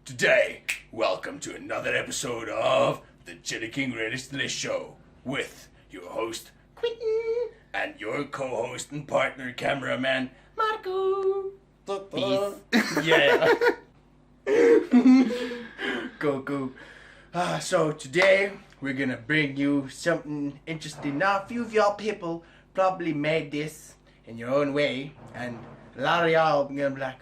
Today, welcome to another episode of the Chilli King Relish Show with your host, Quentin, and your co-host and partner cameraman, Marco. Peace. Yeah. Go. So today, we're gonna bring you something interesting. Now, a few of y'all people probably made this in your own way, and a lot of y'all are gonna be like,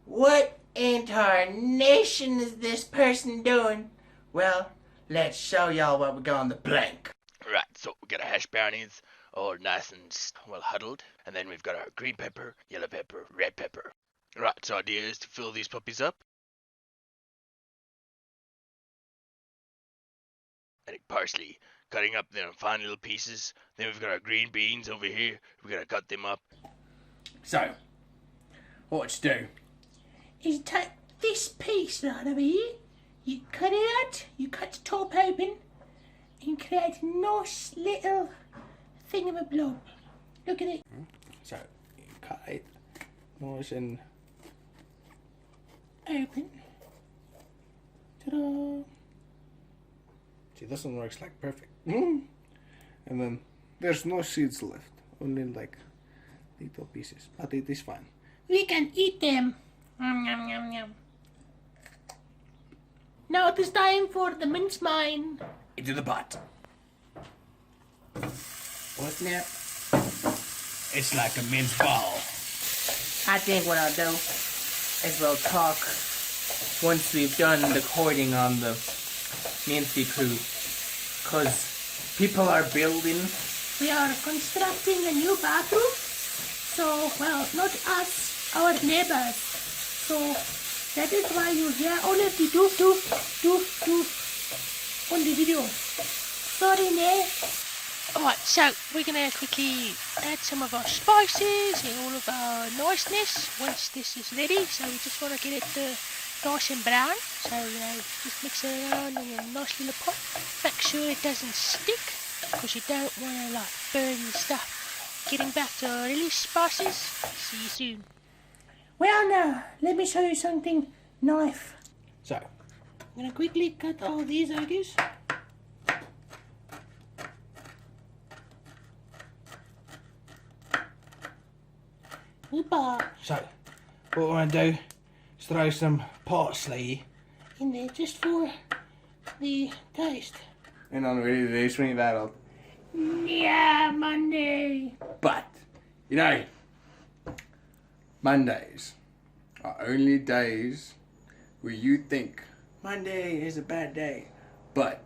what in tarnation is this person doing? Well, let's show y'all what we got on the blank. Right, so we got our hash brownies all nice and well huddled, and then we've got our green pepper, yellow pepper, red pepper. Right, so idea is to fill these puppies up. And parsley, cutting up them fine little pieces. Then we've got our green beans over here. We're gonna cut them up. So, what you do is take this piece right over here, you cut it out, you cut the top open, and create a nice little thing of a blob. Look at it. So, you cut it nice and open. Ta-da! See, this one works like perfect. And then there's no seeds left, only like little pieces, but it is fine. We can eat them. Yum, yum, yum. Now it is time for the mince mine. Into the pot. What's that? It's like a mince ball. I think what I'll do is we'll talk once we've done the coding on the mincy crew. Cause people are building. We are constructing a new bathroom. So, well, not us, our neighbors. So, that is why you hear all of the doof on the video. Sorry, ne? Alright, so we're going to quickly add some of our spices and all of our niceness once this is ready. So we just want to get it nice and brown. So, just mix it around in a nice little pot. Make sure it doesn't stick, because you don't want to burn the stuff. Getting back to our Relish spices. See you soon. Well, now, let me show you something. Knife. So, I'm going to quickly cut all these eggs. So, what we're going to do is throw some parsley in there just for the taste. And I'm ready to swing that up. Yeah, Monday. But, Mondays are only days where you think Monday is a bad day. But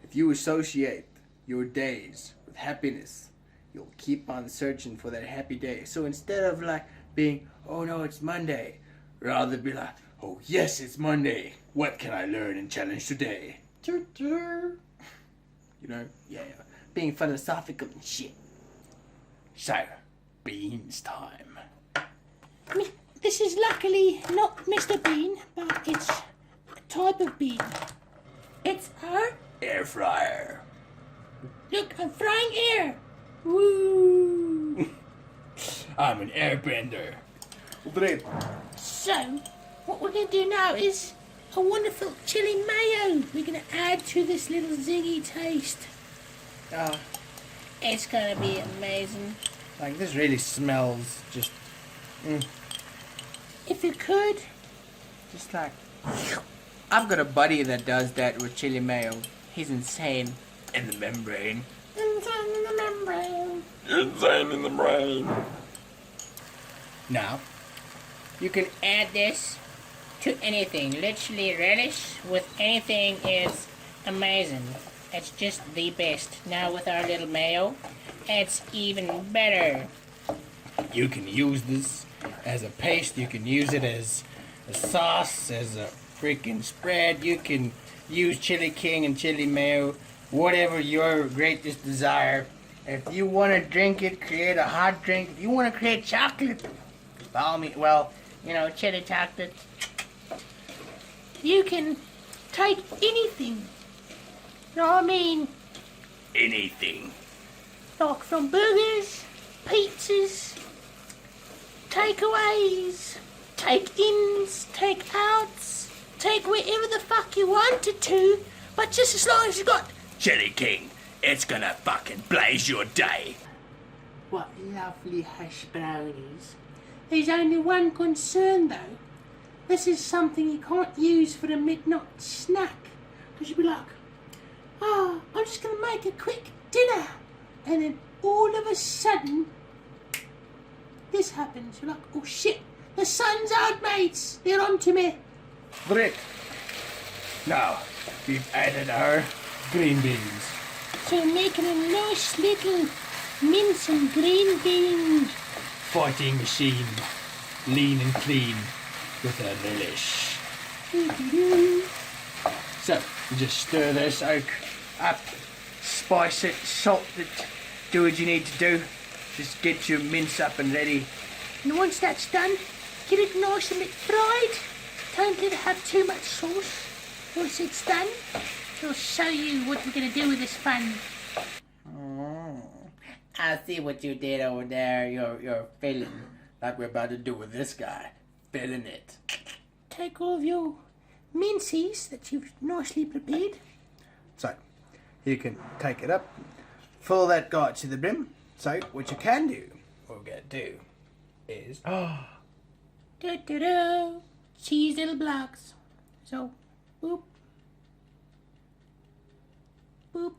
if you associate your days with happiness, you'll keep on searching for that happy day. So instead of being, oh no, it's Monday, rather be like, oh yes, it's Monday. What can I learn and challenge today? Yeah, being philosophical and shit. So, beans time. This is luckily not Mr. Bean, but it's a type of bean. It's our air fryer. Look, I'm frying air. Woo! I'm an airbender. So, what we're going to do now is a wonderful chili mayo. We're going to add to this little zingy taste. Oh, it's going to be amazing. This really smells just... If you could, just I've got a buddy that does that with chili mayo. He's insane. In the membrane. Insane in the membrane. Insane in the brain. Now, you can add this to anything. Literally, relish with anything is amazing. It's just the best. Now with our little mayo, it's even better. You can use this as a paste, you can use it as a sauce, as a freaking spread. You can use Chilli King and chili mayo, whatever your greatest desire. If you want to drink it, create a hot drink. If you want to create chocolate, follow me. Well, chili chocolate. You can take anything. You know what I mean? Anything. Like from burgers, pizzas, takeaways, take-ins, take-outs, take whatever the fuck you wanted to, but just as long as you got... Chilli King, it's gonna fucking blaze your day. What lovely hash brownies. There's only one concern though. This is something you can't use for a midnight snack. Because you'll be like, oh, I'm just going to make a quick dinner. And then all of a sudden, this happens. You're like, oh shit, the sun's out, mates. They're on to me. Great. Now, we've added our green beans. So making a nice little mince and green beans. Fighting machine. Lean and clean with a relish. So, you just stir this out up, spice it, salt it, do what you need to do. Just get your mince up and ready. And once that's done, get it nice and bit fried. Don't let it have too much sauce. Once it's done, we'll show you what we're going to do with this fun. I see what you did over there. You're filling like we're about to do with this guy. Filling it. Take all of your minces that you've nicely prepared. So, you can take it up, fill that guy to the brim. So, what you can do, what we're going to do is... Cheese little blocks. So, boop. Boop.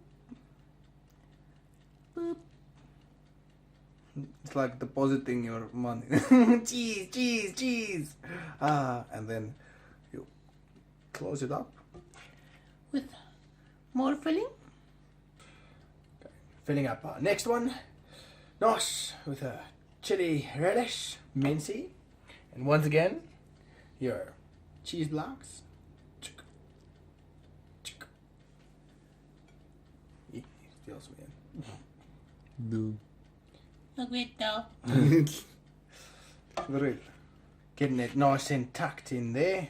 Boop. It's like depositing your money. Cheese, cheese, cheese. And then you close it up. With more filling. Okay. Filling up our next one. Nice. With a chili relish, mincy. And once again, your cheese blocks. Feels weird. Look at though. Right. Getting it nice and tucked in there.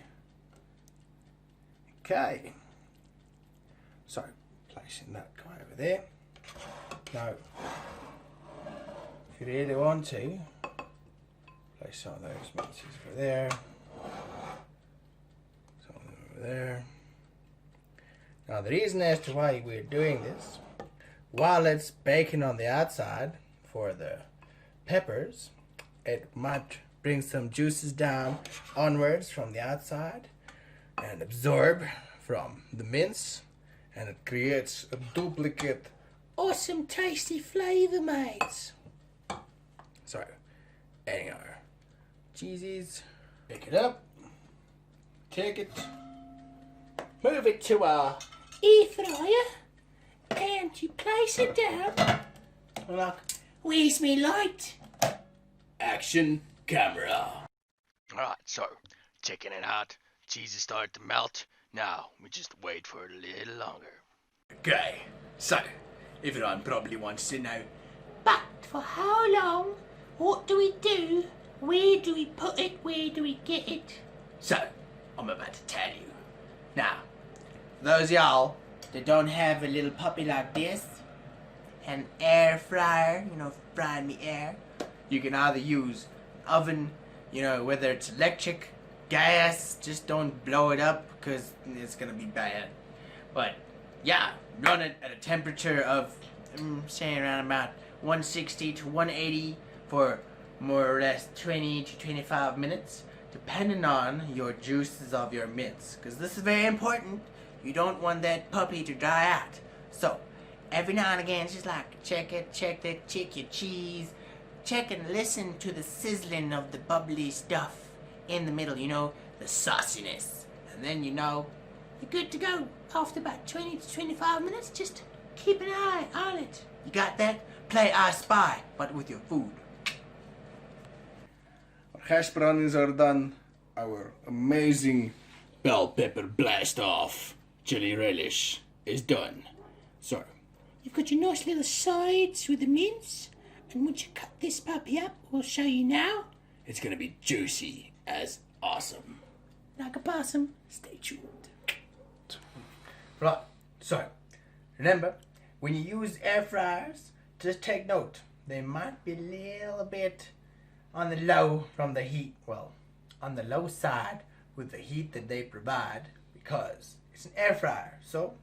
Okay. So, placing that guy over there. Now, if you really want to, place some of those minces over there. Some of them over there. Now, the reason as to why we're doing this, while it's baking on the outside for the peppers, it might bring some juices down onwards from the outside and absorb from the mince, and it creates a duplicate Awesome tasty flavour, mates. So, adding our cheesies, pick it up, take it, move it to our Air fryer. And you place it down. like Where's me light? action camera. Alright, so, checking it out. Cheese is starting to melt. Now, we just wait for it a little longer. Okay, so, everyone probably wants to know, But for how long? What do we do? Where do we put it? Where do we get it? so, I'm about to tell you. Now, those y'all that don't have a little puppy like this, an air fryer, frying the air, you can either use an oven, whether it's electric, gas, just don't blow it up because it's gonna be bad. But yeah, run it at a temperature of, say around about 160 to 180 for more or less 20 to 25 minutes, depending on your juices of your mince. Because this is very important. You don't want that puppy to dry out. So, every now and again, it's just like, check your cheese, check and listen to the sizzling of the bubbly stuff in the middle, the sauciness. And then you're good to go. After about 20 to 25 minutes, just keep an eye on it. You got that? Play I Spy, but with your food. Our hash brownies are done. Our amazing bell pepper blast off chili relish is done. So, You've got your nice little sides with the mince. And once you cut this puppy up, we'll show you now. it's gonna be juicy as awesome. Like a possum. Stay tuned. Right, so, remember, when you use air fryers, just take note. They might be a little bit on the low from the heat. Well, on the low side with the heat that they provide because it's an air fryer. So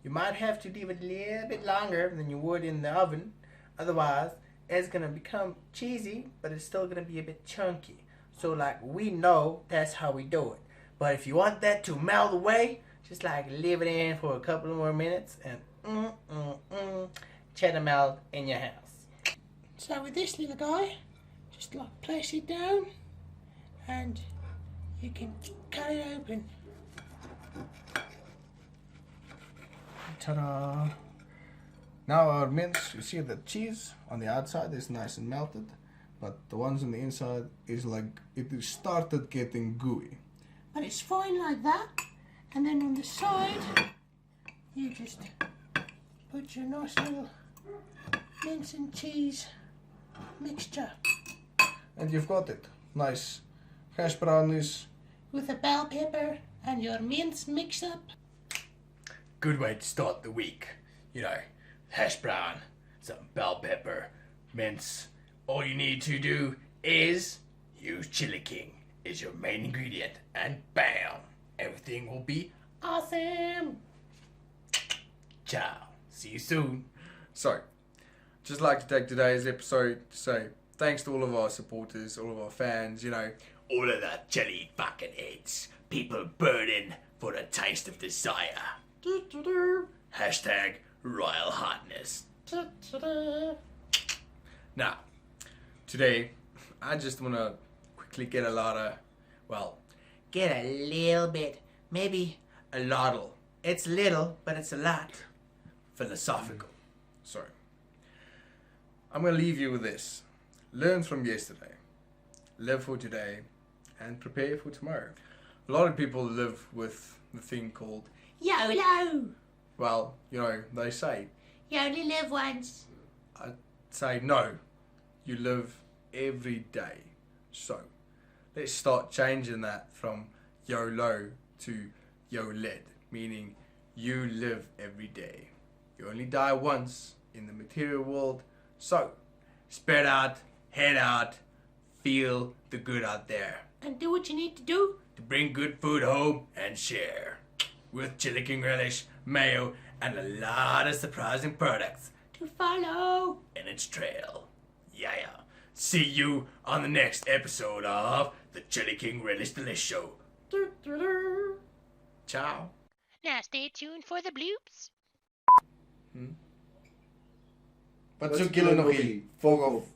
you might have to leave it a little bit longer than you would in the oven. Otherwise, it's gonna become cheesy, but it's still gonna be a bit chunky. So like we know that's how we do it. But if you want that to melt away, just like leave it in for a couple more minutes and cheddar melt in your house. So with this little guy, just like place it down and you can cut it open. Ta-da! Now our mince, you see the cheese on the outside is nice and melted, but the ones on the inside is like it started getting gooey. But it's fine like that. And then on the side, you just put your nice little mince and cheese mixture. And you've got it. Nice hash brownies. With a bell pepper and your mince mix up. Good way to start the week. You know, hash brown, some bell pepper, mince. All you need to do is use Chilli King as your main ingredient and bam! Everything will be awesome! Ciao. See you soon. So, just like to take today's episode to say thanks to all of our supporters, all of our fans, you know, all of the jelly fucking heads, people burning for a taste of desire. Hashtag royal hotness. Now, today, I just want to quickly get a little bit, maybe a lottle. It's little, but it's a lot. Philosophical. So, I'm going to leave you with this. Learn from yesterday. Live for today. And prepare for tomorrow. A lot of people live with the thing called YOLO! well, you know, they say, You only live once. I say no. You live every day. So, let's start changing that from YOLO to YOLED, meaning you live every day. You only die once in the material world. So, spread out, head out, feel the good out there. And do what you need to do. To bring good food home and share. With Chilli King Relish, mayo, and a lot of surprising products To follow. in its trail. Yeah. See you on the next episode of the Chilli King Relish Delish Show. Ciao. Now stay tuned for the bloops. Wat zoek jullie nog hier? Volg op.